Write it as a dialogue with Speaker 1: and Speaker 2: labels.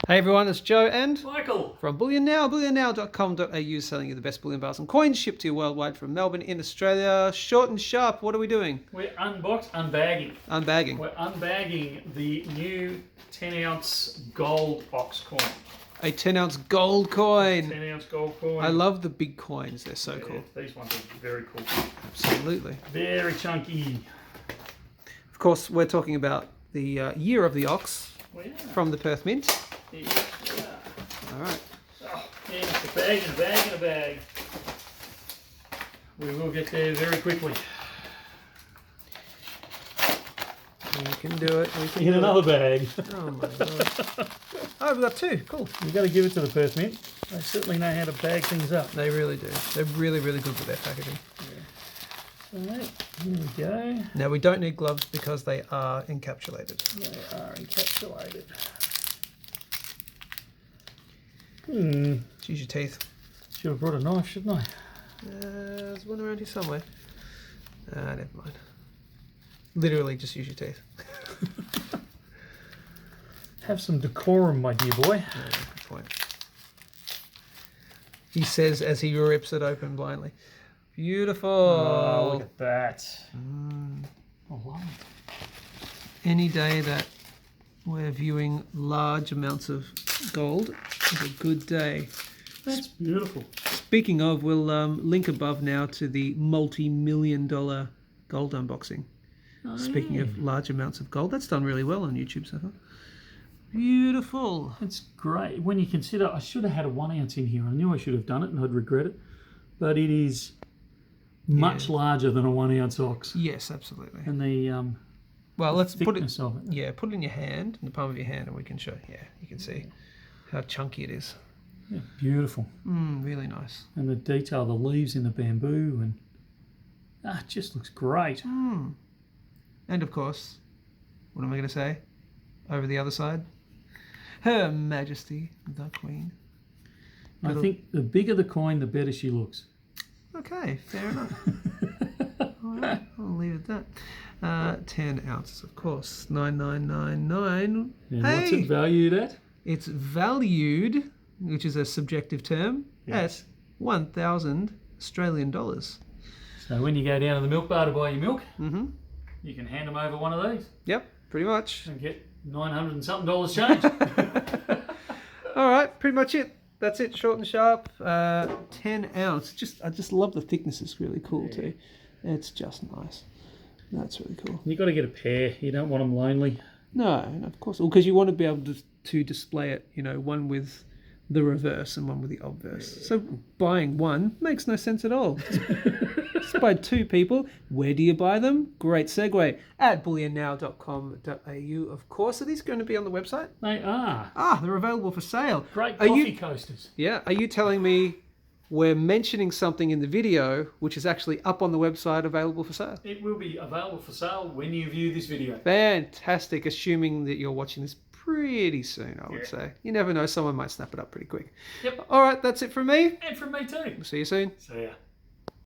Speaker 1: Hey everyone, it's Joe and
Speaker 2: Michael
Speaker 1: from Bullion Now, bullionnow.com.au, selling you the best bullion bars and coins shipped to you worldwide from Melbourne in Australia. Short and sharp, what are we doing?
Speaker 2: We're unbagging.
Speaker 1: Unbagging.
Speaker 2: We're unbagging the new 10-ounce gold ox coin.
Speaker 1: A 10-ounce gold coin.
Speaker 2: 10-ounce gold coin.
Speaker 1: I love the big coins, they're so cool.
Speaker 2: These ones are very cool.
Speaker 1: Absolutely.
Speaker 2: Very chunky.
Speaker 1: Of course, we're talking about the year of the ox from the Perth Mint.
Speaker 2: Yeah.
Speaker 1: All right.
Speaker 2: Oh, yeah, it's a bag and a bag and a bag. We will get there very quickly.
Speaker 1: We can do it. We can
Speaker 2: In another bag.
Speaker 1: Oh my god. Oh, we've got two. Cool.
Speaker 2: You've got to give it to the Perth Mint. They certainly know how to bag things up.
Speaker 1: They really do. They're really, really good with their packaging.
Speaker 2: Yeah. Alright, here we go.
Speaker 1: Now, we don't need gloves because they are encapsulated.
Speaker 2: They are encapsulated.
Speaker 1: Use your teeth.
Speaker 2: Should have brought a knife, shouldn't I?
Speaker 1: There's one around here somewhere. Never mind. Literally, just use your teeth.
Speaker 2: Have some decorum, my dear boy.
Speaker 1: Yeah, good point. He says as he rips it open blindly. Beautiful.
Speaker 2: Oh, look at that. I love it.
Speaker 1: Any day that we're viewing large amounts of gold is a good day.
Speaker 2: That's beautiful.
Speaker 1: Speaking of, we'll link above now to the multi-million-dollar gold unboxing.
Speaker 2: Oh,
Speaker 1: Speaking of large amounts of gold, that's done really well on YouTube so far. Beautiful.
Speaker 2: It's great. When you consider, I should have had a 1 ounce in here. I knew I should have done it and I'd regret it. But it is much larger than a 1 ounce ox.
Speaker 1: Yes, absolutely.
Speaker 2: And the
Speaker 1: well, let's put it.
Speaker 2: of it.
Speaker 1: Yeah, put it in your hand, in the palm of your hand, and we can show. Yeah, you can see how chunky it is.
Speaker 2: Yeah, beautiful.
Speaker 1: Really nice.
Speaker 2: And the detail, the leaves in the bamboo, and it just looks great.
Speaker 1: And of course, what am I going to say? Over the other side, Her Majesty the Queen.
Speaker 2: I think the bigger the coin, the better she looks.
Speaker 1: Okay, fair enough. All right, I'll leave it at that. 10 ounces, of course. 9,999.
Speaker 2: And what's it valued at?
Speaker 1: It's valued, which is a subjective term, at 1,000 Australian dollars.
Speaker 2: So when you go down to the milk bar to buy your milk, you can hand them over one of these.
Speaker 1: Yep, pretty much.
Speaker 2: And get $900 and something change.
Speaker 1: All right, pretty much it. That's it, short and sharp. 10 ounce. I just love the thickness. It's really cool too. It's just nice. That's really cool.
Speaker 2: You've got to get a pair. You don't want them lonely.
Speaker 1: No, of course. Well, because you want to be able to display it, you know, one with the reverse and one with the obverse. So buying one makes no sense at all. Just buy two people. Where do you buy them? Great segue. At bullionnow.com.au, of course. Are these going to be on the website?
Speaker 2: They are.
Speaker 1: They're available for sale.
Speaker 2: Great coffee coasters.
Speaker 1: Yeah. Are you telling me we're mentioning something in the video which is actually up on the website available for sale?
Speaker 2: It will be available for sale when you view this video.
Speaker 1: Fantastic. Assuming that you're watching this pretty soon, I would say. You never know. Someone might snap it up pretty quick.
Speaker 2: Yep.
Speaker 1: All right. That's it from me.
Speaker 2: And from me too.
Speaker 1: See you soon.
Speaker 2: See ya.